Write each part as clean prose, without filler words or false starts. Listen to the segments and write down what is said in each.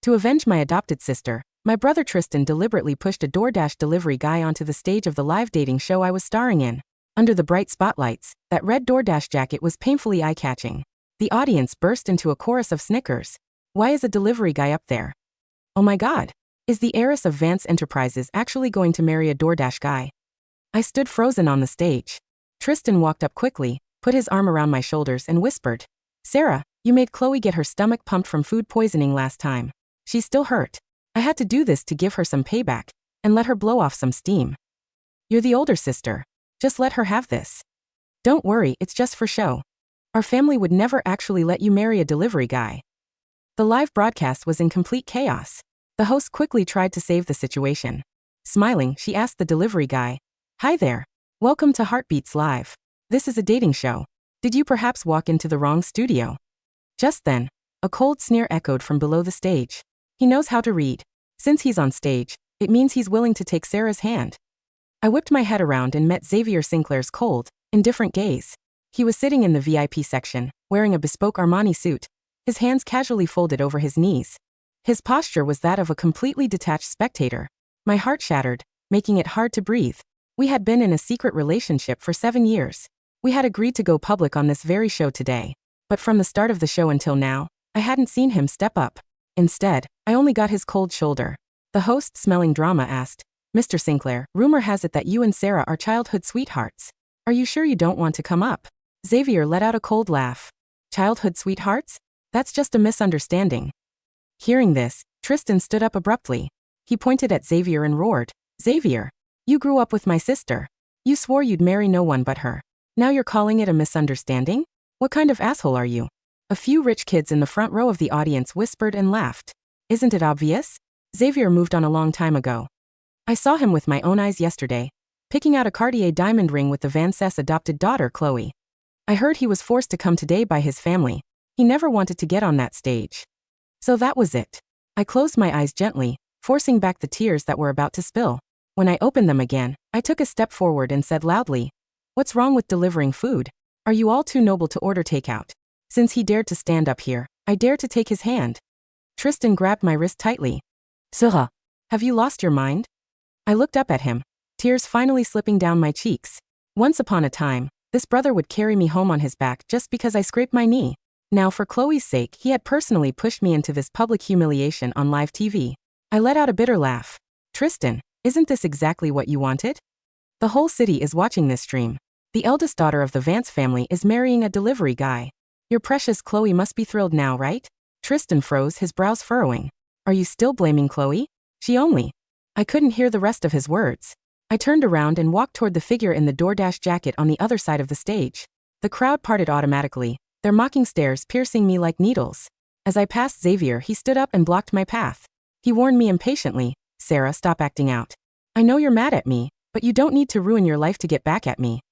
To avenge my adopted sister, my brother Tristan deliberately pushed a DoorDash delivery guy onto the stage of the live dating show I was starring in. Under the bright spotlights, that red DoorDash jacket was painfully eye-catching. The audience burst into a chorus of snickers. Why is a delivery guy up there? Oh my god. Is the heiress of Vance Enterprises actually going to marry a DoorDash guy? I stood frozen on the stage. Tristan walked up quickly, put his arm around my shoulders and whispered, "Sarah, you made Chloe get her stomach pumped from food poisoning last time. She's still hurt. I had to do this to give her some payback and let her blow off some steam. You're the older sister. Just let her have this. Don't worry, it's just for show. Our family would never actually let you marry a delivery guy." The live broadcast was in complete chaos. The host quickly tried to save the situation. Smiling, she asked the delivery guy, "Hi there. Welcome to Heartbeats Live. This is a dating show. Did you perhaps walk into the wrong studio?" Just then, a cold sneer echoed from below the stage. He knows how to read. Since he's on stage, it means he's willing to take Sarah's hand. I whipped my head around and met Xavier Sinclair's cold, indifferent gaze. He was sitting in the VIP section, wearing a bespoke Armani suit, his hands casually folded over his knees. His posture was that of a completely detached spectator. My heart shattered, making it hard to breathe. We had been in a secret relationship for 7 years. We had agreed to go public on this very show today. But from the start of the show until now, I hadn't seen him step up. Instead, I only got his cold shoulder. The host, smelling drama, asked, "Mr. Sinclair, rumor has it that you and Sarah are childhood sweethearts. Are you sure you don't want to come up?" Xavier let out a cold laugh. "Childhood sweethearts? That's just a misunderstanding." Hearing this, Tristan stood up abruptly. He pointed at Xavier and roared, "Xavier, you grew up with my sister. You swore you'd marry no one but her. Now you're calling it a misunderstanding? What kind of asshole are you?" A few rich kids in the front row of the audience whispered and laughed. "Isn't it obvious? Xavier moved on a long time ago. I saw him with my own eyes yesterday, picking out a Cartier diamond ring with the Vance's adopted daughter, Chloe. I heard he was forced to come today by his family. He never wanted to get on that stage. So that was it." I closed my eyes gently, forcing back the tears that were about to spill. When I opened them again, I took a step forward and said loudly, "What's wrong with delivering food? Are you all too noble to order takeout?" Since he dared to stand up here, I dared to take his hand. Tristan grabbed my wrist tightly. "Sarah, have you lost your mind?" I looked up at him, tears finally slipping down my cheeks. Once upon a time, this brother would carry me home on his back just because I scraped my knee. Now, for Chloe's sake, he had personally pushed me into this public humiliation on live TV. I let out a bitter laugh. "Tristan, isn't this exactly what you wanted? The whole city is watching this stream. The eldest daughter of the Vance family is marrying a delivery guy. Your precious Chloe must be thrilled now, right?" Tristan froze, his brows furrowing. "Are you still blaming Chloe? She only..." I couldn't hear the rest of his words. I turned around and walked toward the figure in the DoorDash jacket on the other side of the stage. The crowd parted automatically, their mocking stares piercing me like needles. As I passed Xavier, he stood up and blocked my path. He warned me impatiently, "Sarah, stop acting out. I know you're mad at me, but you don't need to ruin your life to get back at me."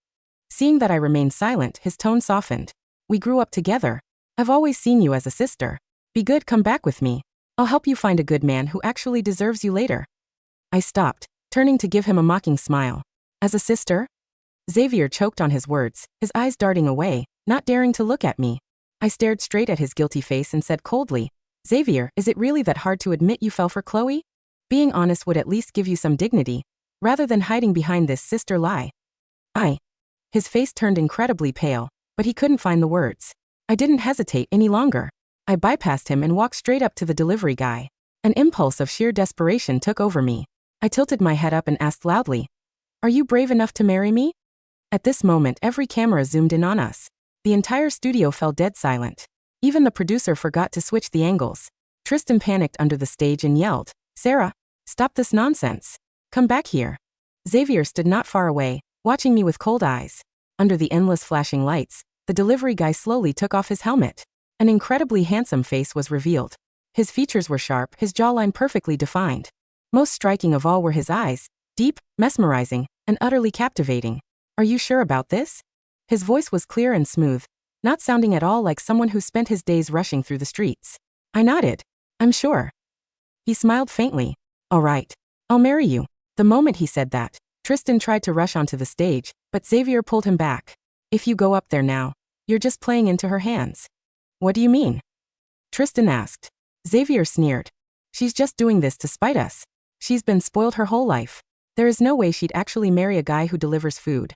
Seeing that I remained silent, his tone softened. "We grew up together. I've always seen you as a sister. Be good, come back with me. I'll help you find a good man who actually deserves you later." I stopped, turning to give him a mocking smile. "As a sister?" Xavier choked on his words, his eyes darting away, not daring to look at me. I stared straight at his guilty face and said coldly, "Xavier, is it really that hard to admit you fell for Chloe? Being honest would at least give you some dignity, rather than hiding behind this sister lie." His face turned incredibly pale, but he couldn't find the words. I didn't hesitate any longer. I bypassed him and walked straight up to the delivery guy. An impulse of sheer desperation took over me. I tilted my head up and asked loudly, "Are you brave enough to marry me?" At this moment, every camera zoomed in on us. The entire studio fell dead silent. Even the producer forgot to switch the angles. Tristan panicked under the stage and yelled, "Sarah, stop this nonsense. Come back here." Xavier stood not far away, watching me with cold eyes. Under the endless flashing lights, the delivery guy slowly took off his helmet. An incredibly handsome face was revealed. His features were sharp, his jawline perfectly defined. Most striking of all were his eyes, deep, mesmerizing, and utterly captivating. "Are you sure about this?" His voice was clear and smooth, not sounding at all like someone who spent his days rushing through the streets. I nodded. "I'm sure." He smiled faintly. "All right. I'll marry you." The moment he said that, Tristan tried to rush onto the stage, but Xavier pulled him back. "If you go up there now, you're just playing into her hands." "What do you mean?" Tristan asked. Xavier sneered. She's just doing this to spite us. She's been spoiled her whole life. There is no way she'd actually marry a guy who delivers food.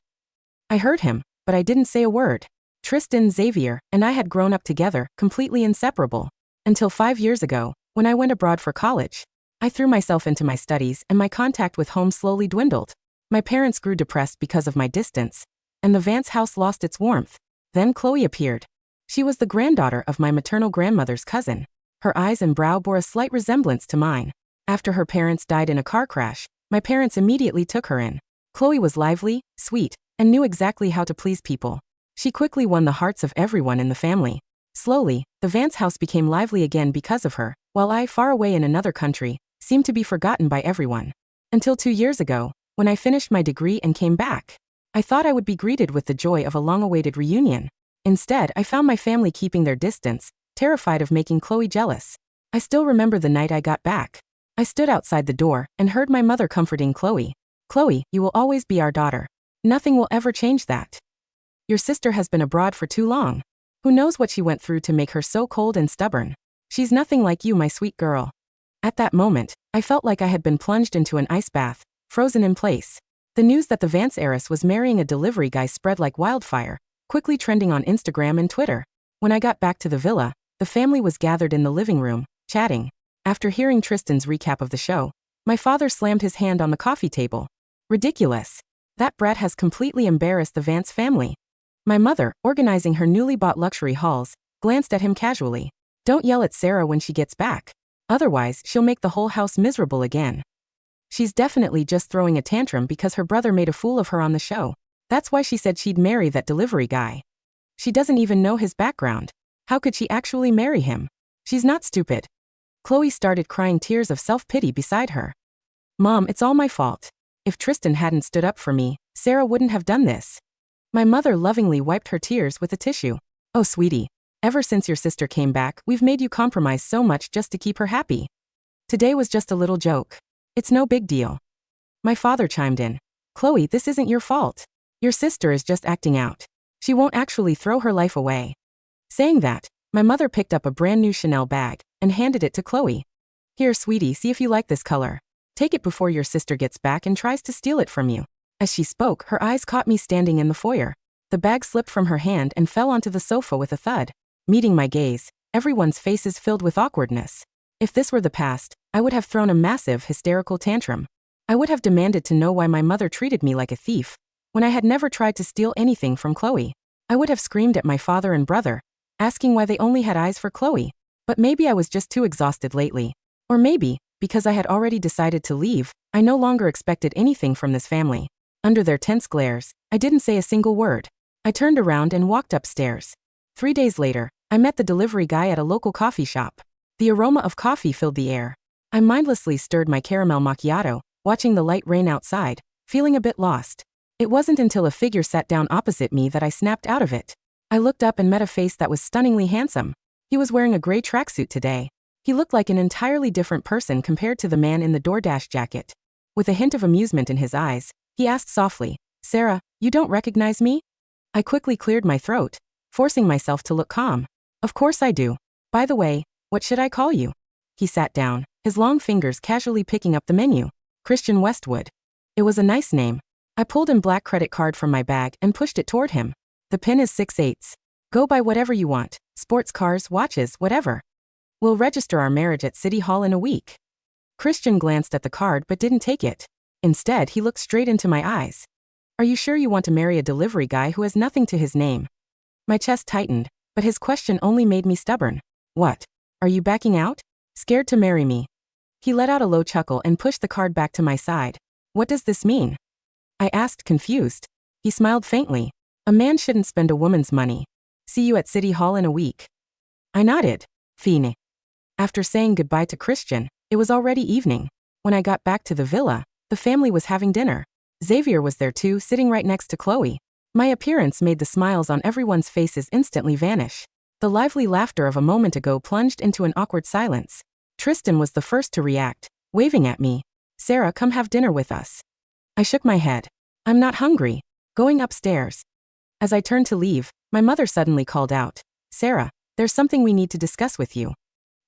I heard him, but I didn't say a word. Tristan, Xavier, and I had grown up together, completely inseparable. Until 5 years ago, when I went abroad for college. I threw myself into my studies and my contact with home slowly dwindled. My parents grew depressed because of my distance, and the Vance house lost its warmth. Then Chloe appeared. She was the granddaughter of my maternal grandmother's cousin. Her eyes and brow bore a slight resemblance to mine. After her parents died in a car crash, my parents immediately took her in. Chloe was lively, sweet, and knew exactly how to please people. She quickly won the hearts of everyone in the family. Slowly, the Vance house became lively again because of her, while I, far away in another country, seemed to be forgotten by everyone. Until 2 years ago, when I finished my degree and came back. I thought I would be greeted with the joy of a long-awaited reunion. Instead, I found my family keeping their distance, terrified of making Chloe jealous. I still remember the night I got back. I stood outside the door and heard my mother comforting Chloe. "Chloe, you will always be our daughter. Nothing will ever change that. Your sister has been abroad for too long. Who knows what she went through to make her so cold and stubborn? She's nothing like you, my sweet girl." At that moment, I felt like I had been plunged into an ice bath, frozen in place. The news that the Vance heiress was marrying a delivery guy spread like wildfire, quickly trending on Instagram and Twitter. When I got back to the villa, the family was gathered in the living room, chatting. After hearing Tristan's recap of the show, my father slammed his hand on the coffee table. "Ridiculous. That brat has completely embarrassed the Vance family." My mother, organizing her newly bought luxury hauls, glanced at him casually. "Don't yell at Sarah when she gets back. Otherwise, she'll make the whole house miserable again. She's definitely just throwing a tantrum because her brother made a fool of her on the show. That's why she said she'd marry that delivery guy. She doesn't even know his background. How could she actually marry him? She's not stupid." Chloe started crying tears of self-pity beside her. "Mom, it's all my fault. If Tristan hadn't stood up for me, Sarah wouldn't have done this." My mother lovingly wiped her tears with a tissue. "Oh, sweetie. Ever since your sister came back, we've made you compromise so much just to keep her happy. Today was just a little joke. It's no big deal." My father chimed in. "Chloe, this isn't your fault. Your sister is just acting out. She won't actually throw her life away." Saying that, my mother picked up a brand new Chanel bag and handed it to Chloe. "Here, sweetie, see if you like this color. Take it before your sister gets back and tries to steal it from you." As she spoke, her eyes caught me standing in the foyer. The bag slipped from her hand and fell onto the sofa with a thud. Meeting my gaze, everyone's faces filled with awkwardness. If this were the past, I would have thrown a massive, hysterical tantrum. I would have demanded to know why my mother treated me like a thief, when I had never tried to steal anything from Chloe. I would have screamed at my father and brother, asking why they only had eyes for Chloe. But maybe I was just too exhausted lately. Or maybe, because I had already decided to leave, I no longer expected anything from this family. Under their tense glares, I didn't say a single word. I turned around and walked upstairs. 3 days later, I met the delivery guy at a local coffee shop. The aroma of coffee filled the air. I mindlessly stirred my caramel macchiato, watching the light rain outside, feeling a bit lost. It wasn't until a figure sat down opposite me that I snapped out of it. I looked up and met a face that was stunningly handsome. He was wearing a gray tracksuit today. He looked like an entirely different person compared to the man in the DoorDash jacket. With a hint of amusement in his eyes, he asked softly, "Sarah, you don't recognize me?" I quickly cleared my throat, forcing myself to look calm. "Of course I do. By the way, what should I call you?" He sat down, his long fingers casually picking up the menu. "Christian Westwood." It was a nice name. I pulled a black credit card from my bag and pushed it toward him. "The PIN is 6/8. Go buy whatever you want, sports cars, watches, whatever. We'll register our marriage at City Hall in a week." Christian glanced at the card but didn't take it. Instead, he looked straight into my eyes. "Are you sure you want to marry a delivery guy who has nothing to his name?" My chest tightened, but his question only made me stubborn. "What? Are you backing out? Scared to marry me?" He let out a low chuckle and pushed the card back to my side. "What does this mean?" I asked, confused. He smiled faintly. "A man shouldn't spend a woman's money. See you at City Hall in a week." I nodded. Fine. After saying goodbye to Christian, it was already evening. When I got back to the villa, the family was having dinner. Xavier was there too, sitting right next to Chloe. My appearance made the smiles on everyone's faces instantly vanish. The lively laughter of a moment ago plunged into an awkward silence. Tristan was the first to react, waving at me. "Sarah, come have dinner with us." I shook my head. "I'm not hungry." Going upstairs. As I turned to leave, my mother suddenly called out, "Sarah, there's something we need to discuss with you."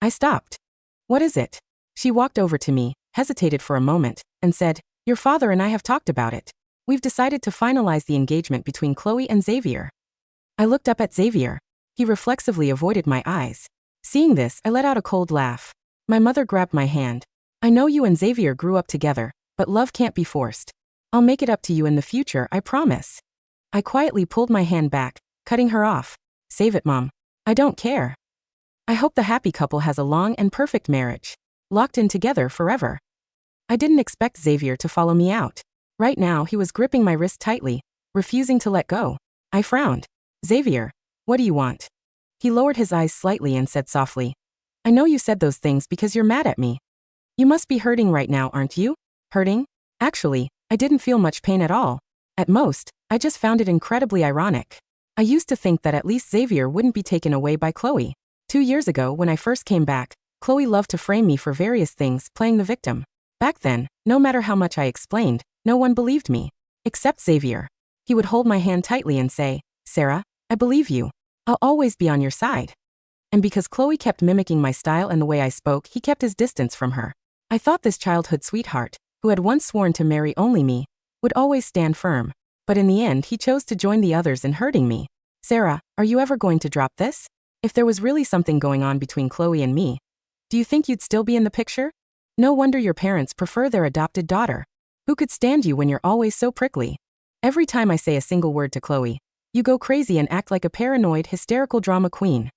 I stopped. "What is it?" She walked over to me, hesitated for a moment, and said, "Your father and I have talked about it. We've decided to finalize the engagement between Chloe and Xavier." I looked up at Xavier. He reflexively avoided my eyes. Seeing this, I let out a cold laugh. My mother grabbed my hand. "I know you and Xavier grew up together, but love can't be forced. I'll make it up to you in the future, I promise." I quietly pulled my hand back, cutting her off. "Save it, Mom. I don't care. I hope the happy couple has a long and perfect marriage. Locked in together forever." I didn't expect Xavier to follow me out. Right now, he was gripping my wrist tightly, refusing to let go. I frowned. "Xavier, what do you want?" He lowered his eyes slightly and said softly, "I know you said those things because you're mad at me. You must be hurting right now, aren't you?" "Hurting?" Actually, I didn't feel much pain at all. At most, I just found it incredibly ironic. I used to think that at least Xavier wouldn't be taken away by Chloe. 2 years ago, when I first came back, Chloe loved to frame me for various things, playing the victim. Back then, no matter how much I explained, no one believed me. Except Xavier. He would hold my hand tightly and say, "Sarah, I believe you. I'll always be on your side." And because Chloe kept mimicking my style and the way I spoke, he kept his distance from her. I thought this childhood sweetheart, who had once sworn to marry only me, would always stand firm. But in the end, he chose to join the others in hurting me. "Sarah, are you ever going to drop this? If there was really something going on between Chloe and me, do you think you'd still be in the picture? No wonder your parents prefer their adopted daughter. Who could stand you when you're always so prickly? Every time I say a single word to Chloe, you go crazy and act like a paranoid, hysterical drama queen."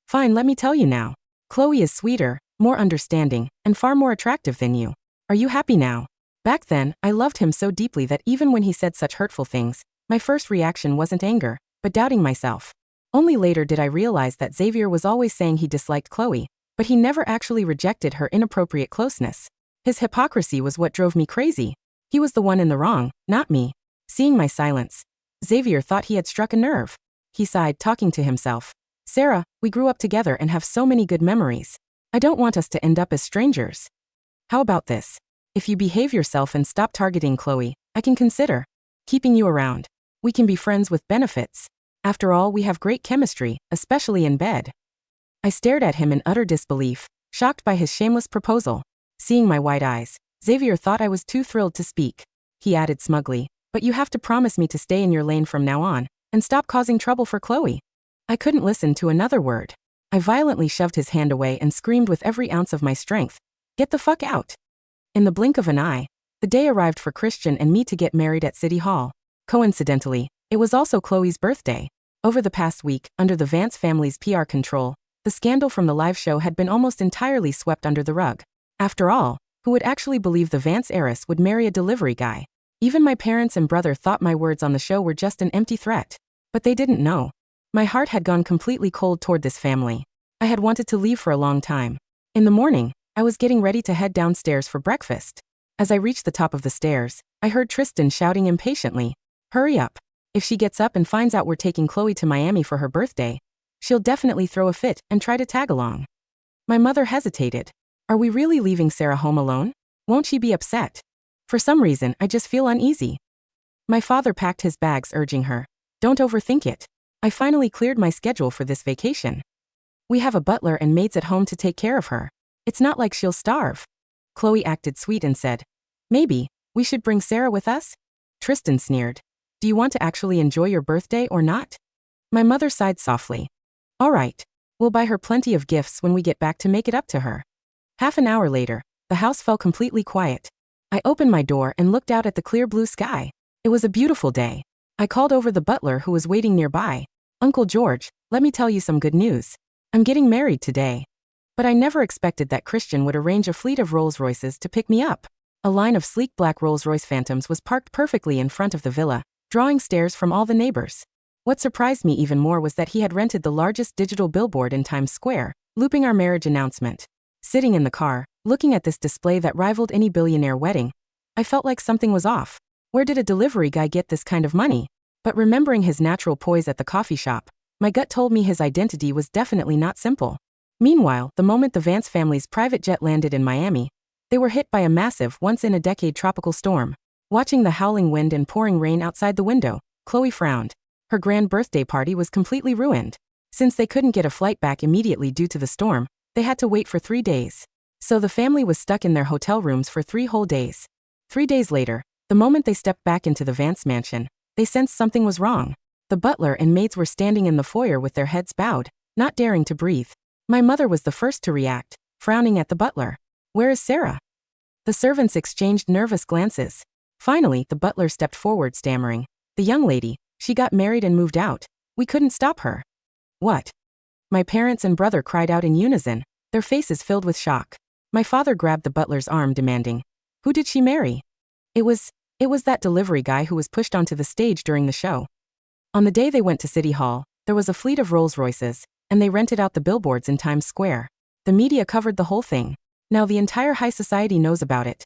"Fine, let me tell you now. Chloe is sweeter, more understanding, and far more attractive than you. Are you happy now?" Back then, I loved him so deeply that even when he said such hurtful things, my first reaction wasn't anger, but doubting myself. Only later did I realize that Xavier was always saying he disliked Chloe, but he never actually rejected her inappropriate closeness. His hypocrisy was what drove me crazy. He was the one in the wrong, not me. Seeing my silence, Xavier thought he had struck a nerve. He sighed, talking to himself. "Sarah, we grew up together and have so many good memories. I don't want us to end up as strangers. How about this? If you behave yourself and stop targeting Chloe, I can consider keeping you around. We can be friends with benefits. After all, we have great chemistry, especially in bed." I stared at him in utter disbelief, shocked by his shameless proposal. Seeing my wide eyes, Xavier thought I was too thrilled to speak. He added smugly, "But you have to promise me to stay in your lane from now on, and stop causing trouble for Chloe." I couldn't listen to another word. I violently shoved his hand away and screamed with every ounce of my strength, "Get the fuck out!" In the blink of an eye, the day arrived for Christian and me to get married at City Hall. Coincidentally, it was also Chloe's birthday. Over the past week, under the Vance family's PR control, the scandal from the live show had been almost entirely swept under the rug. After all, who would actually believe the Vance heiress would marry a delivery guy? Even my parents and brother thought my words on the show were just an empty threat. But they didn't know. My heart had gone completely cold toward this family. I had wanted to leave for a long time. In the morning, I was getting ready to head downstairs for breakfast. As I reached the top of the stairs, I heard Tristan shouting impatiently, "Hurry up. If she gets up and finds out we're taking Chloe to Miami for her birthday, she'll definitely throw a fit and try to tag along." My mother hesitated. "Are we really leaving Sarah home alone? Won't she be upset?" For some reason, I just feel uneasy. My father packed his bags, urging her, "Don't overthink it. I finally cleared my schedule for this vacation. We have a butler and maids at home to take care of her. It's not like she'll starve." Chloe acted sweet and said, "Maybe we should bring Sarah with us?" Tristan sneered, "Do you want to actually enjoy your birthday or not?" My mother sighed softly. "All right, we'll buy her plenty of gifts when we get back to make it up to her." Half an hour later, the house fell completely quiet. I opened my door and looked out at the clear blue sky. It was a beautiful day. I called over the butler who was waiting nearby. "Uncle George, let me tell you some good news. I'm getting married today." But I never expected that Christian would arrange a fleet of Rolls-Royces to pick me up. A line of sleek black Rolls-Royce Phantoms was parked perfectly in front of the villa, drawing stares from all the neighbors. What surprised me even more was that he had rented the largest digital billboard in Times Square, looping our marriage announcement. Sitting in the car, looking at this display that rivaled any billionaire wedding, I felt like something was off. Where did a delivery guy get this kind of money? But remembering his natural poise at the coffee shop, my gut told me his identity was definitely not simple. Meanwhile, the moment the Vance family's private jet landed in Miami, they were hit by a massive, once-in-a-decade tropical storm. Watching the howling wind and pouring rain outside the window, Chloe frowned. Her grand birthday party was completely ruined. Since they couldn't get a flight back immediately due to the storm, they had to wait for 3 days. So the family was stuck in their hotel rooms for 3 whole days. 3 days later, the moment they stepped back into the Vance mansion, they sensed something was wrong. The butler and maids were standing in the foyer with their heads bowed, not daring to breathe. My mother was the first to react, frowning at the butler. "Where is Sarah?" The servants exchanged nervous glances. Finally, the butler stepped forward stammering, "The young lady, she got married and moved out. We couldn't stop her." "What?" My parents and brother cried out in unison, their faces filled with shock. My father grabbed the butler's arm demanding, "Who did she marry?" It was that delivery guy who was pushed onto the stage during the show. On the day they went to City Hall, there was a fleet of Rolls-Royces, and they rented out the billboards in Times Square. The media covered the whole thing. Now the entire high society knows about it.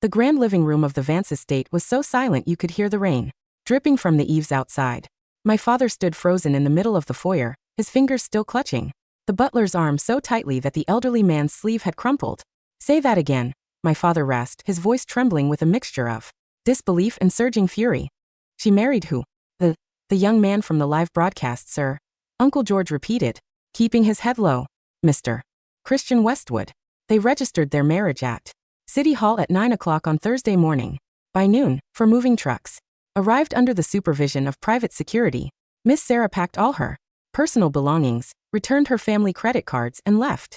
The grand living room of the Vance estate was so silent you could hear the rain dripping from the eaves outside. My father stood frozen in the middle of the foyer, his fingers still clutching the butler's arm so tightly that the elderly man's sleeve had crumpled. "Say that again," my father rasped, his voice trembling with a mixture of disbelief and surging fury. "She married who?" The young man from the live broadcast, sir," Uncle George repeated, keeping his head low. "Mr. Christian Westwood." They registered their marriage at City Hall at 9 o'clock on Thursday morning. By noon, 4 moving trucks arrived under the supervision of private security. Miss Sarah packed all her personal belongings, returned her family credit cards, and left.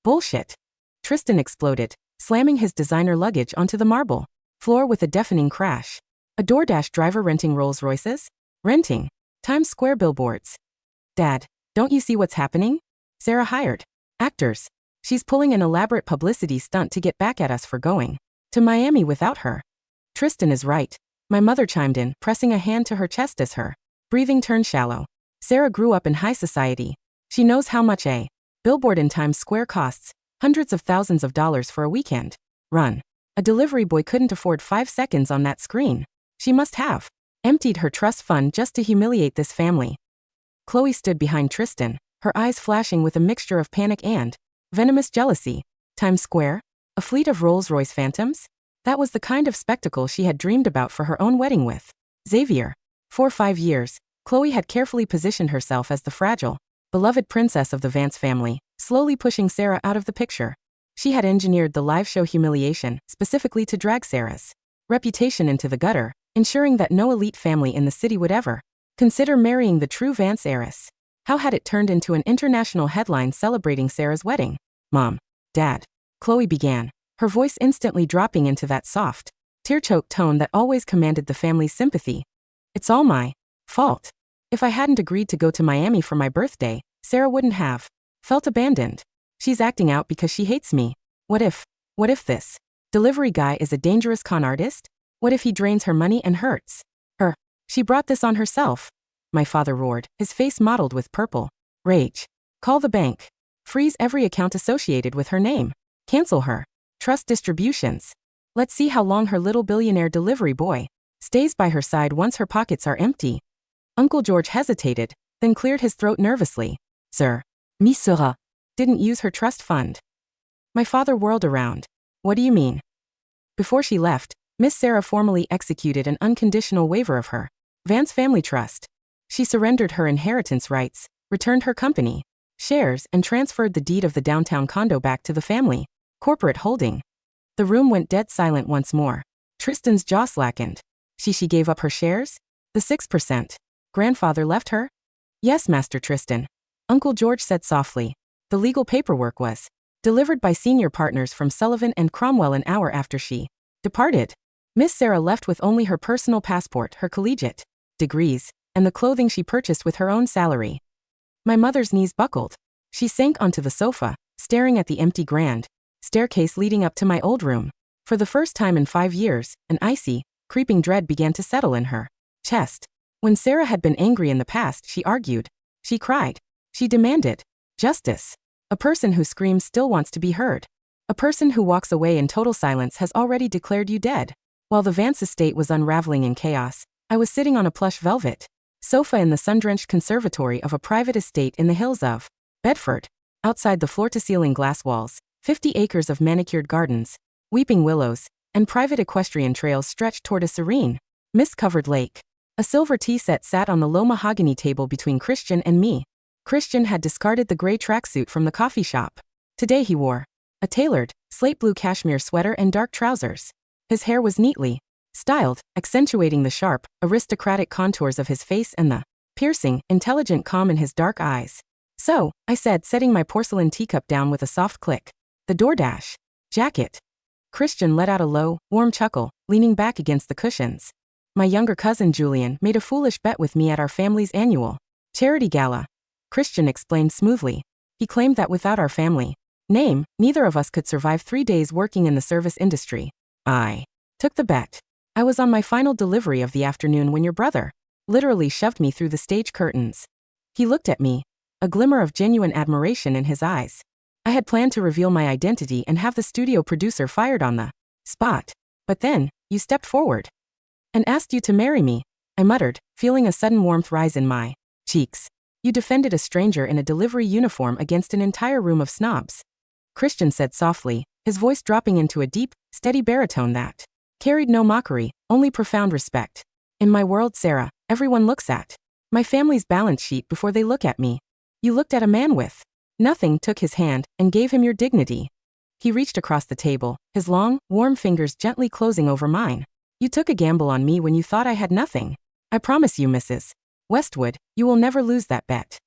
"Bullshit!" Tristan exploded, slamming his designer luggage onto the marble floor with a deafening crash. A DoorDash driver renting Rolls-Royces? Renting Times Square billboards. "Dad, don't you see what's happening? Sarah hired actors. She's pulling an elaborate publicity stunt to get back at us for going to Miami without her." "Tristan is right," my mother chimed in, pressing a hand to her chest as her breathing turned shallow. "Sarah grew up in high society. She knows how much a billboard in Times Square costs, hundreds of thousands of dollars for a weekend run. A delivery boy couldn't afford 5 seconds on that screen. She must have emptied her trust fund just to humiliate this family." Chloe stood behind Tristan, her eyes flashing with a mixture of panic and venomous jealousy. Times Square? A fleet of Rolls-Royce Phantoms? That was the kind of spectacle she had dreamed about for her own wedding with Xavier. For 5 years, Chloe had carefully positioned herself as the fragile, beloved princess of the Vance family, slowly pushing Sarah out of the picture. She had engineered the live show humiliation specifically to drag Sarah's reputation into the gutter, ensuring that no elite family in the city would ever consider marrying the true Vance heiress. How had it turned into an international headline celebrating Sarah's wedding? "Mom, Dad," Chloe began, her voice instantly dropping into that soft, tear-choked tone that always commanded the family's sympathy. "It's all my fault. If I hadn't agreed to go to Miami for my birthday, Sarah wouldn't have felt abandoned. She's acting out because she hates me. What if this delivery guy is a dangerous con artist? What if he drains her money and hurts her? She brought this on herself." My father roared, his face mottled with purple rage. "Call the bank. Freeze every account associated with her name. Cancel her trust distributions. Let's see how long her little billionaire delivery boy stays by her side once her pockets are empty." Uncle George hesitated, then cleared his throat nervously. "Sir, Miss Sarah didn't use her trust fund." My father whirled around. "What do you mean?" "Before she left, Miss Sarah formally executed an unconditional waiver of her Vance family trust. She surrendered her inheritance rights, returned her company shares, and transferred the deed of the downtown condo back to the family corporate holding." The room went dead silent once more. Tristan's jaw slackened. She gave up her shares? The 6% grandfather left her? "Yes, Master Tristan," Uncle George said softly. "The legal paperwork was delivered by senior partners from Sullivan and Cromwell an hour after she departed. Miss Sarah left with only her personal passport, her collegiate degrees, and the clothing she purchased with her own salary." My mother's knees buckled. She sank onto the sofa, staring at the empty grand staircase leading up to my old room. For the first time in 5 years, an icy, creeping dread began to settle in her chest. When Sarah had been angry in the past, she argued. She cried. She demanded justice. A person who screams still wants to be heard. A person who walks away in total silence has already declared you dead. While the Vance estate was unraveling in chaos, I was sitting on a plush velvet sofa in the sun-drenched conservatory of a private estate in the hills of Bedford. Outside, the floor-to-ceiling glass walls, 50 acres of manicured gardens, weeping willows, and private equestrian trails stretched toward a serene, mist-covered lake. A silver tea set sat on the low mahogany table between Christian and me. Christian had discarded the gray tracksuit from the coffee shop. Today he wore a tailored, slate blue cashmere sweater and dark trousers. His hair was neatly styled, accentuating the sharp, aristocratic contours of his face and the piercing, intelligent calm in his dark eyes. "So," I said, setting my porcelain teacup down with a soft click. "The DoorDash jacket." Christian let out a low, warm chuckle, leaning back against the cushions. "My younger cousin Julian made a foolish bet with me at our family's annual charity gala," Christian explained smoothly. "He claimed that without our family name, neither of us could survive 3 days working in the service industry. I took the bet. I was on my final delivery of the afternoon when your brother literally shoved me through the stage curtains." He looked at me, a glimmer of genuine admiration in his eyes. I had planned to reveal my identity and have the studio producer fired on the spot. "But then, you stepped forward and asked you to marry me," I muttered, feeling a sudden warmth rise in my cheeks. "You defended a stranger in a delivery uniform against an entire room of snobs," Christian said softly, his voice dropping into a deep, steady baritone that carried no mockery, only profound respect. "In my world, Sarah, everyone looks at my family's balance sheet before they look at me. You looked at a man with nothing, took his hand, and gave him your dignity." He reached across the table, his long, warm fingers gently closing over mine. "You took a gamble on me when you thought I had nothing. I promise you, Mrs. Westwood, you will never lose that bet."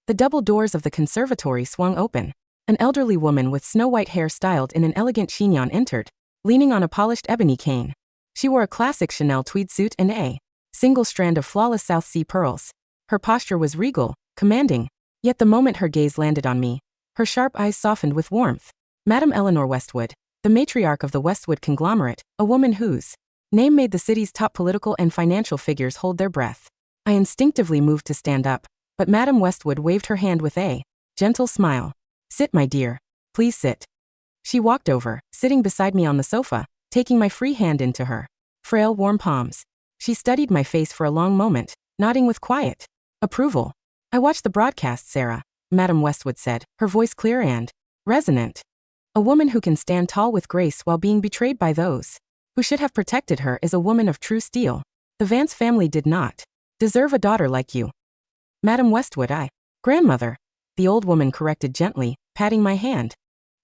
The double doors of the conservatory swung open. An elderly woman with snow-white hair styled in an elegant chignon entered, leaning on a polished ebony cane. She wore a classic Chanel tweed suit and a single strand of flawless South Sea pearls. Her posture was regal, commanding, yet the moment her gaze landed on me, her sharp eyes softened with warmth. Madame Eleanor Westwood, the matriarch of the Westwood conglomerate, a woman whose name made the city's top political and financial figures hold their breath. I instinctively moved to stand up, but Madame Westwood waved her hand with a gentle smile. "Sit, my dear. Please sit." She walked over, sitting beside me on the sofa, taking my free hand into her frail, warm palms. She studied my face for a long moment, nodding with quiet approval. "I watched the broadcast, Sarah," Madame Westwood said, her voice clear and resonant. "A woman who can stand tall with grace while being betrayed by those who should have protected her is a woman of true steel. The Vance family did not deserve a daughter like you." "Madame Westwood, grandmother," the old woman corrected gently, patting my hand.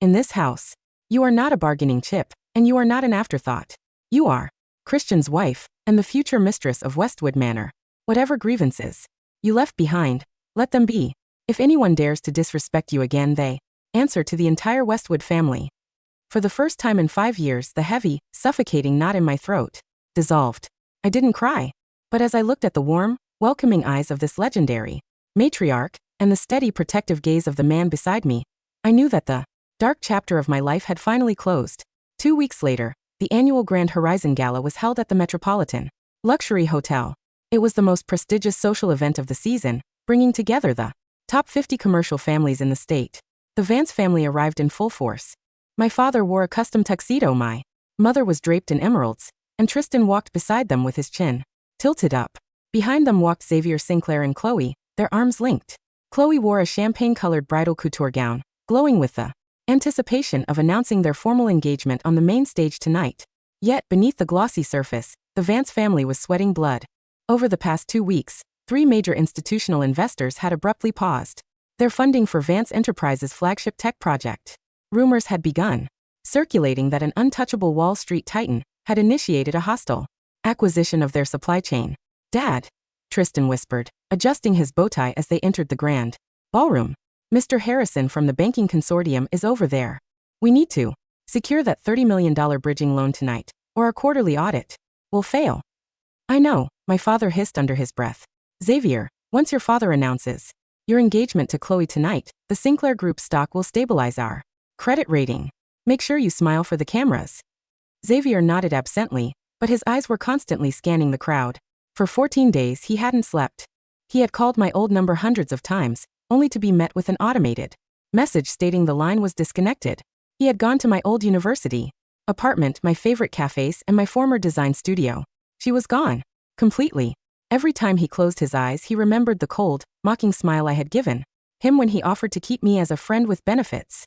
"In this house, you are not a bargaining chip, and you are not an afterthought. You are Christian's wife, and the future mistress of Westwood Manor. Whatever grievances you left behind, let them be. If anyone dares to disrespect you again, they answer to the entire Westwood family." For the first time in 5 years, the heavy, suffocating knot in my throat dissolved. I didn't cry, but as I looked at the warm, welcoming eyes of this legendary matriarch, and the steady, protective gaze of the man beside me, I knew that the dark chapter of my life had finally closed. 2 weeks later, the annual Grand Horizon Gala was held at the Metropolitan Luxury Hotel. It was the most prestigious social event of the season, bringing together the top 50 commercial families in the state. The Vance family arrived in full force. My father wore a custom tuxedo, my mother was draped in emeralds, and Tristan walked beside them with his chin tilted up. Behind them walked Xavier Sinclair and Chloe, their arms linked. Chloe wore a champagne-colored bridal couture gown, glowing with the anticipation of announcing their formal engagement on the main stage tonight. Yet, beneath the glossy surface, the Vance family was sweating blood. Over the past 2 weeks, 3 major institutional investors had abruptly paused their funding for Vance Enterprises' flagship tech project. Rumors had begun circulating that an untouchable Wall Street titan had initiated a hostile acquisition of their supply chain. "Dad," Tristan whispered, adjusting his bow tie as they entered the grand ballroom. "Mr. Harrison from the banking consortium is over there. We need to secure that $30 million bridging loan tonight, or our quarterly audit will fail." "I know," my father hissed under his breath. "Xavier, once your father announces your engagement to Chloe tonight, the Sinclair Group stock will stabilize our credit rating. Make sure you smile for the cameras." Xavier nodded absently, but his eyes were constantly scanning the crowd. For 14 days he hadn't slept. He had called my old number hundreds of times, only to be met with an automated message stating the line was disconnected. He had gone to my old university apartment, my favorite cafes, and my former design studio. She was gone. Completely. Every time he closed his eyes, he remembered the cold, mocking smile I had given him when he offered to keep me as a friend with benefits.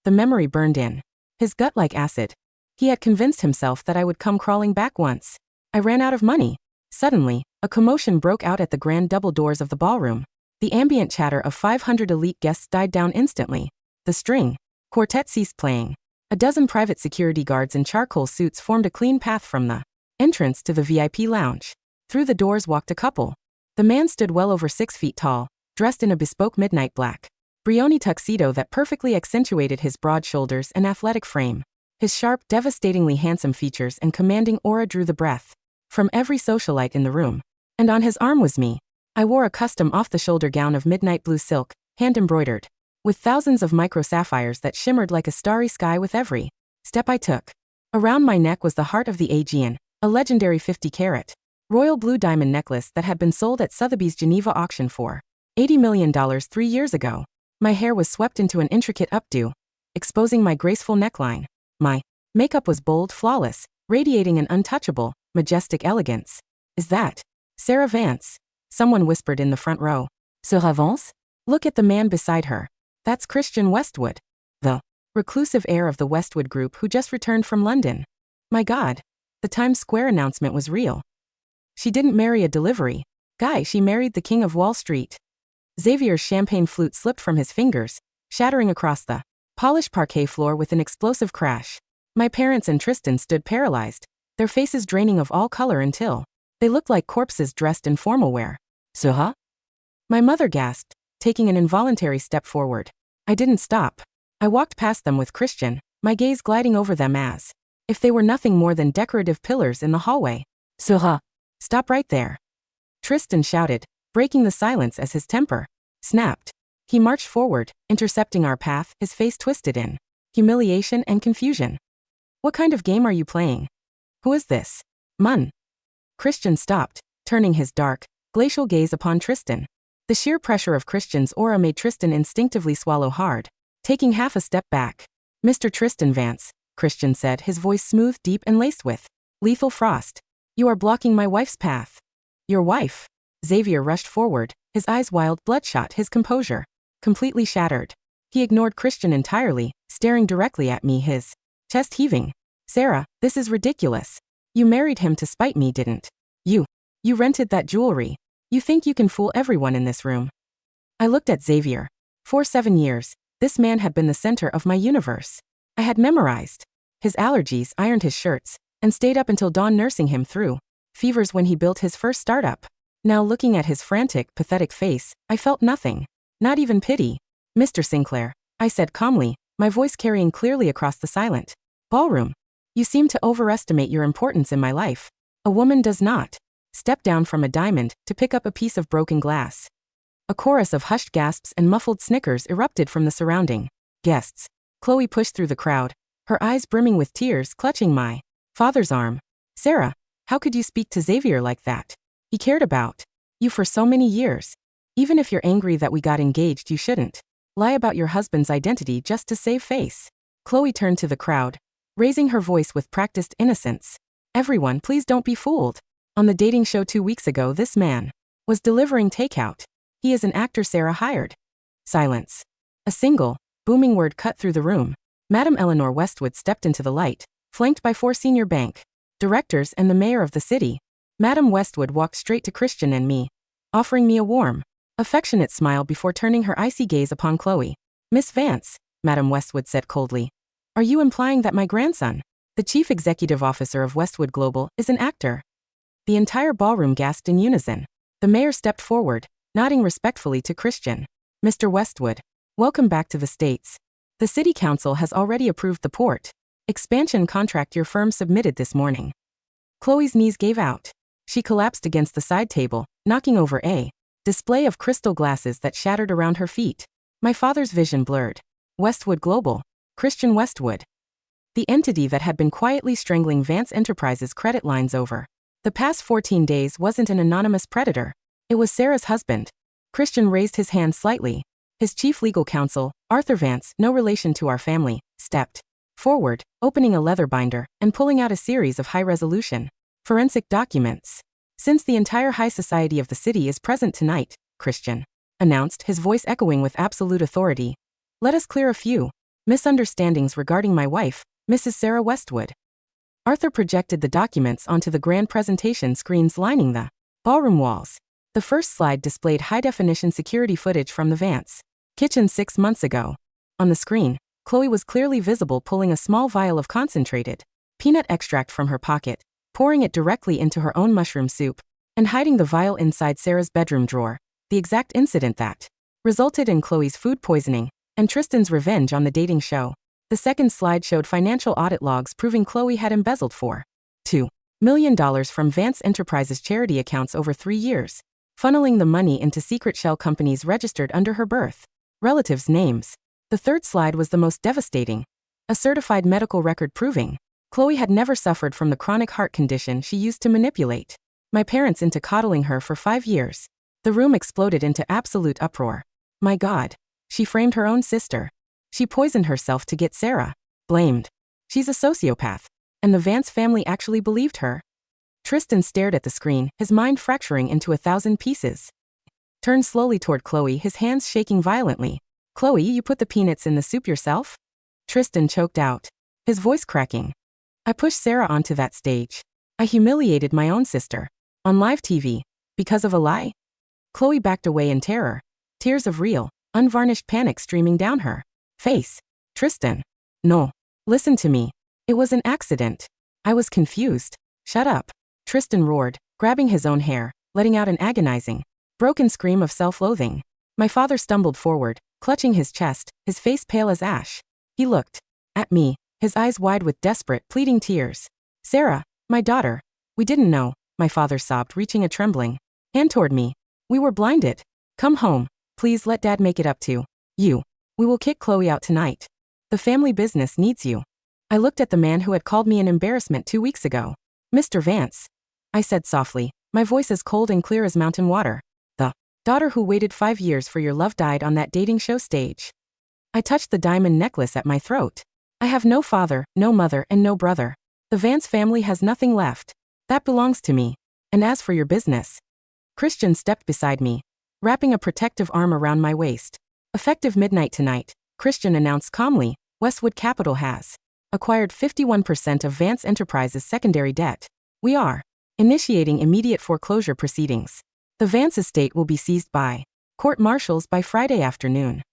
The memory burned in his gut like acid. He had convinced himself that I would come crawling back once I ran out of money. Suddenly, a commotion broke out at the grand double doors of the ballroom. The ambient chatter of 500 elite guests died down instantly. The string Quartet ceased playing. A dozen private security guards in charcoal suits formed a clean path from the entrance to the VIP lounge. Through the doors walked a couple. The man stood well over 6 feet tall, dressed in a bespoke midnight black Brioni tuxedo that perfectly accentuated his broad shoulders and athletic frame. His sharp, devastatingly handsome features and commanding aura drew the breath from every socialite in the room. And on his arm was me. I wore a custom off-the-shoulder gown of midnight blue silk, hand-embroidered, with thousands of micro-sapphires that shimmered like a starry sky with every step I took. Around my neck was the heart of the Aegean, a legendary 50-carat royal blue diamond necklace that had been sold at Sotheby's Geneva auction for $80 million 3 years ago. My hair was swept into an intricate updo, exposing my graceful neckline. My makeup was bold, flawless, radiating an untouchable, majestic elegance. "Is that Sarah Vance?" someone whispered in the front row. "Sarah Vance?" Look at the man beside her. "That's Christian Westwood, the reclusive heir of the Westwood Group who just returned from London." My God, the Times Square announcement was real. She didn't marry a delivery guy, she married the King of Wall Street. Xavier's champagne flute slipped from his fingers, shattering across the polished parquet floor with an explosive crash. My parents and Tristan stood paralyzed, their faces draining of all color until they looked like corpses dressed in formal wear. "Sarah?" My mother gasped, taking an involuntary step forward. I didn't stop. I walked past them with Christian, my gaze gliding over them as if they were nothing more than decorative pillars in the hallway. "Sarah, stop right there!" Tristan shouted, breaking the silence as his temper snapped. He marched forward, intercepting our path, his face twisted in humiliation and confusion. "What kind of game are you playing? Who is this man?" Christian stopped, turning his dark, glacial gaze upon Tristan. The sheer pressure of Christian's aura made Tristan instinctively swallow hard, taking half a step back. "Mr. Tristan Vance," Christian said, his voice smooth, deep, and laced with lethal frost. "You are blocking my wife's path." "Your wife?" Xavier rushed forward, his eyes wild, bloodshot, his composure completely shattered. He ignored Christian entirely, staring directly at me, his chest heaving. "Sarah, this is ridiculous. You married him to spite me, didn't you? You rented that jewelry. You think you can fool everyone in this room." I looked at Xavier. For 7 years, this man had been the center of my universe. I had memorized his allergies, ironed his shirts, and stayed up until dawn nursing him through fevers when he built his first startup. Now looking at his frantic, pathetic face, I felt nothing. Not even pity. "Mr. Sinclair," I said calmly, my voice carrying clearly across the silent ballroom. "You seem to overestimate your importance in my life. A woman does not step down from a diamond to pick up a piece of broken glass." A chorus of hushed gasps and muffled snickers erupted from the surrounding guests. Chloe pushed through the crowd, her eyes brimming with tears, clutching my father's arm. "Sarah, how could you speak to Xavier like that? He cared about you for so many years. Even if you're angry that we got engaged, you shouldn't lie about your husband's identity just to save face." Chloe turned to the crowd, raising her voice with practiced innocence. "Everyone, please don't be fooled. On the dating show 2 weeks ago, this man was delivering takeout. He is an actor Sarah hired." Silence. A single, booming word cut through the room. Madam Eleanor Westwood stepped into the light, flanked by 4 senior bank directors and the mayor of the city. Madam Westwood walked straight to Christian and me, offering me a warm, affectionate smile before turning her icy gaze upon Chloe. "Miss Vance," Madam Westwood said coldly, "are you implying that my grandson, the chief executive officer of Westwood Global, is an actor?" The entire ballroom gasped in unison. The mayor stepped forward, nodding respectfully to Christian. "Mr. Westwood, welcome back to the States. The City Council has already approved the port expansion contract your firm submitted this morning." Chloe's knees gave out. She collapsed against the side table, knocking over a display of crystal glasses that shattered around her feet. My father's vision blurred. Westwood Global. Christian Westwood. The entity that had been quietly strangling Vance Enterprises' credit lines over the past 14 days wasn't an anonymous predator. It was Sarah's husband. Christian raised his hand slightly. His chief legal counsel, Arthur Vance, no relation to our family, stepped forward, opening a leather binder and pulling out a series of high-resolution forensic documents. "Since the entire high society of the city is present tonight," Christian announced, his voice echoing with absolute authority, "let us clear a few misunderstandings regarding my wife, Mrs. Sarah Westwood." Arthur projected the documents onto the grand presentation screens lining the ballroom walls. The first slide displayed high-definition security footage from the Vance kitchen 6 months ago. On the screen, Chloe was clearly visible pulling a small vial of concentrated peanut extract from her pocket, pouring it directly into her own mushroom soup, and hiding the vial inside Sarah's bedroom drawer, the exact incident that resulted in Chloe's food poisoning and Tristan's revenge on the dating show. The second slide showed financial audit logs proving Chloe had embezzled $2 million from Vance Enterprises charity accounts over 3 years, funneling the money into secret shell companies registered under her birth relatives' names. The third slide was the most devastating. A certified medical record proving Chloe had never suffered from the chronic heart condition she used to manipulate my parents into coddling her for 5 years. The room exploded into absolute uproar. My God. She framed her own sister. She poisoned herself to get Sarah blamed. She's a sociopath. And the Vance family actually believed her. Tristan stared at the screen, his mind fracturing into 1,000 pieces. Turned slowly toward Chloe, his hands shaking violently. Chloe, you put the peanuts in the soup yourself? Tristan choked out, his voice cracking. I pushed Sarah onto that stage. I humiliated my own sister. On live TV. Because of a lie? Chloe backed away in terror. Tears of real, unvarnished panic streaming down her face. Tristan. No. Listen to me. It was an accident. I was confused. Shut up. Tristan roared, grabbing his own hair, letting out an agonizing, broken scream of self-loathing. My father stumbled forward, clutching his chest, his face pale as ash. He looked at me, his eyes wide with desperate, pleading tears. Sarah, my daughter. We didn't know, my father sobbed, reaching a trembling hand toward me. We were blinded. Come home. Please let Dad make it up to you. We will kick Chloe out tonight. The family business needs you. I looked at the man who had called me an embarrassment 2 weeks ago. Mr. Vance. I said softly, my voice as cold and clear as mountain water. The daughter who waited 5 years for your love died on that dating show stage. I touched the diamond necklace at my throat. I have no father, no mother, and no brother. The Vance family has nothing left. That belongs to me. And as for your business. Christian stepped beside me, wrapping a protective arm around my waist. Effective midnight tonight, Christian announced calmly, Westwood Capital has acquired 51% of Vance Enterprises' secondary debt. We are initiating immediate foreclosure proceedings. The Vance estate will be seized by court martials by Friday afternoon.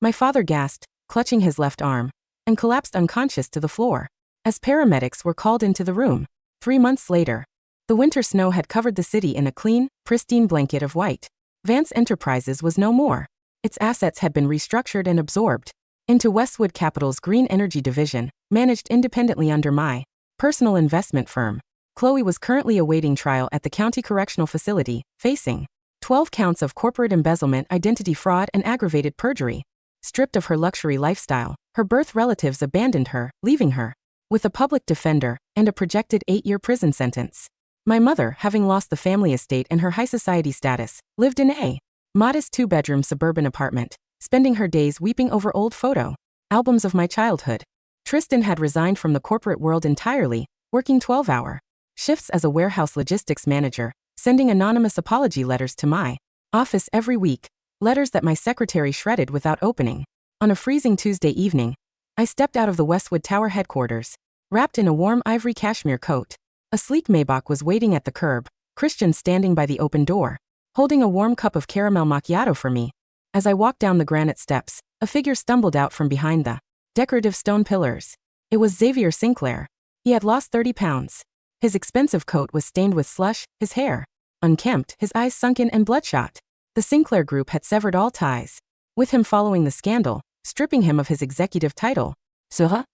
My father gasped, clutching his left arm, and collapsed unconscious to the floor. As paramedics were called into the room, 3 months later, the winter snow had covered the city in a clean, pristine blanket of white. Vance Enterprises was no more. Its assets had been restructured and absorbed into Westwood Capital's green energy division, managed independently under my personal investment firm. Chloe was currently awaiting trial at the county correctional facility, facing 12 counts of corporate embezzlement, identity fraud, and aggravated perjury. Stripped of her luxury lifestyle, her birth relatives abandoned her, leaving her with a public defender and a projected 8-year prison sentence. My mother, having lost the family estate and her high society status, lived in a modest 2-bedroom suburban apartment, spending her days weeping over old photo albums of my childhood. Tristan had resigned from the corporate world entirely, working 12-hour shifts as a warehouse logistics manager, sending anonymous apology letters to my office every week, letters that my secretary shredded without opening. On a freezing Tuesday evening, I stepped out of the Westwood Tower headquarters, wrapped in a warm ivory cashmere coat. A sleek Maybach was waiting at the curb, Christian standing by the open door, holding a warm cup of caramel macchiato for me. As I walked down the granite steps, a figure stumbled out from behind the decorative stone pillars. It was Xavier Sinclair. He had lost 30 pounds. His expensive coat was stained with slush, his hair unkempt, his eyes sunken and bloodshot. The Sinclair Group had severed all ties with him following the scandal, stripping him of his executive title. Sir?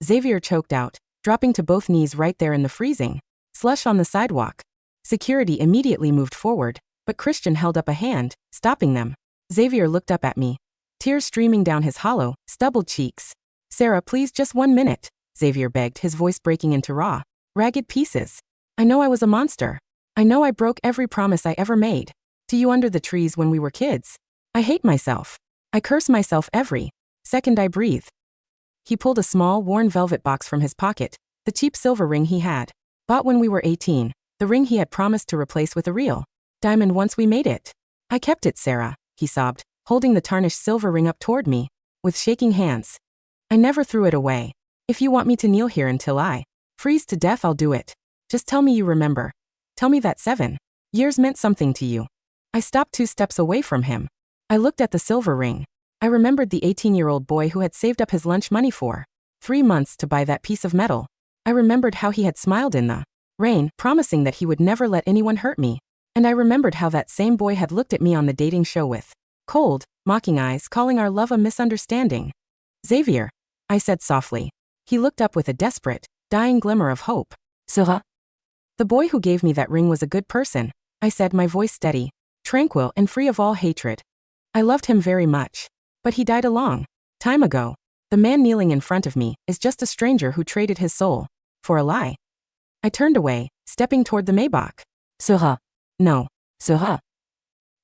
Xavier choked out, dropping to both knees right there in the freezing slush on the sidewalk. Security immediately moved forward, but Christian held up a hand, stopping them. Xavier looked up at me, tears streaming down his hollow, stubbled cheeks. Sarah, please, just 1 minute, Xavier begged, his voice breaking into raw, ragged pieces. I know I was a monster. I know I broke every promise I ever made to you under the trees when we were kids. I hate myself. I curse myself every second I breathe. He pulled a small, worn velvet box from his pocket, the cheap silver ring he had bought when we were 18, the ring he had promised to replace with a real diamond once we made it. I kept it, Sarah, he sobbed, holding the tarnished silver ring up toward me with shaking hands. I never threw it away. If you want me to kneel here until I freeze to death, I'll do it. Just tell me you remember. Tell me that 7 years meant something to you. I stopped 2 steps away from him. I looked at the silver ring. I remembered the 18-year-old boy who had saved up his lunch money for 3 months to buy that piece of metal. I remembered how he had smiled in the rain, promising that he would never let anyone hurt me. And I remembered how that same boy had looked at me on the dating show with cold, mocking eyes, calling our love a misunderstanding. Xavier, I said softly. He looked up with a desperate, dying glimmer of hope. Sera? The boy who gave me that ring was a good person, I said, my voice steady, tranquil and free of all hatred. I loved him very much. But he died a long time ago. The man kneeling in front of me is just a stranger who traded his soul for a lie. I turned away, stepping toward the Maybach. Sera. No. Sera.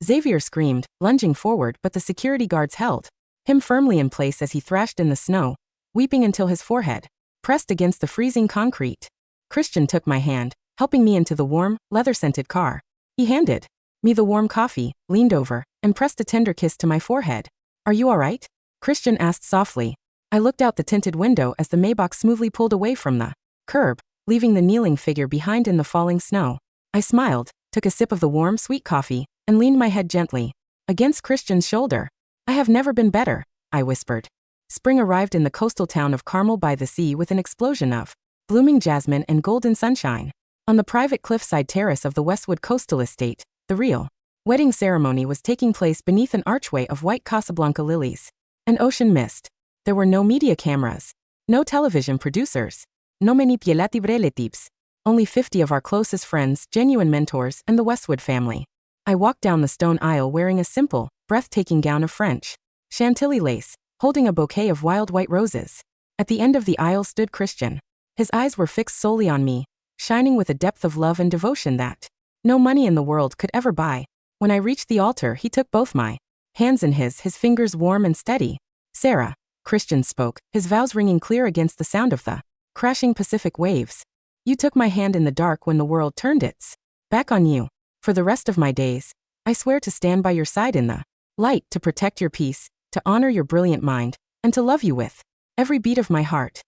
Xavier screamed, lunging forward, but the security guards held him firmly in place as he thrashed in the snow, weeping until his forehead pressed against the freezing concrete. Christian took my hand, helping me into the warm, leather-scented car. He handed me the warm coffee, leaned over, and pressed a tender kiss to my forehead. Are you all right? Christian asked softly. I looked out the tinted window as the Maybach smoothly pulled away from the curb, leaving the kneeling figure behind in the falling snow. I smiled, took a sip of the warm, sweet coffee, and leaned my head gently against Christian's shoulder. I have never been better, I whispered. Spring arrived in the coastal town of Carmel by the sea with an explosion of blooming jasmine and golden sunshine. On the private cliffside terrace of the Westwood Coastal Estate, the real wedding ceremony was taking place beneath an archway of white Casablanca lilies and ocean mist. There were no media cameras, no television producers, no manipulatives, only 50 of our closest friends, genuine mentors, and the Westwood family. I walked down the stone aisle wearing a simple, breathtaking gown of French Chantilly lace, holding a bouquet of wild white roses. At the end of the aisle stood Christian. His eyes were fixed solely on me, shining with a depth of love and devotion that no money in the world could ever buy. When I reached the altar, he took both my hands in his fingers warm and steady. Sarah, Christian spoke, his vows ringing clear against the sound of the crashing Pacific waves. You took my hand in the dark when the world turned its back on you. For the rest of my days, I swear to stand by your side in the light, to protect your peace, to honor your brilliant mind, and to love you with every beat of my heart.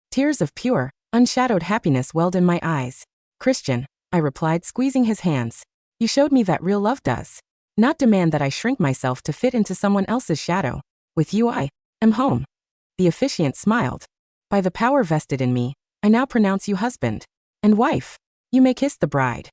Tears of pure, unshadowed happiness welled in my eyes. Christian, I replied, squeezing his hands. You showed me that real love does not demand that I shrink myself to fit into someone else's shadow. With you I am home. The officiant smiled. By the power vested in me, I now pronounce you husband and wife. You may kiss the bride.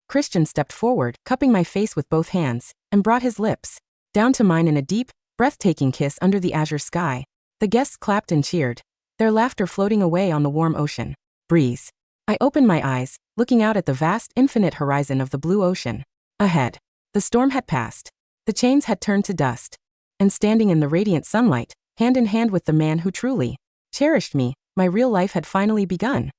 Christian stepped forward, cupping my face with both hands, and brought his lips down to mine in a deep, breathtaking kiss under the azure sky. The guests clapped and cheered, their laughter floating away on the warm ocean breeze. I opened my eyes, looking out at the vast, infinite horizon of the blue ocean. Ahead, the storm had passed. The chains had turned to dust. And standing in the radiant sunlight, hand in hand with the man who truly cherished me, my real life had finally begun.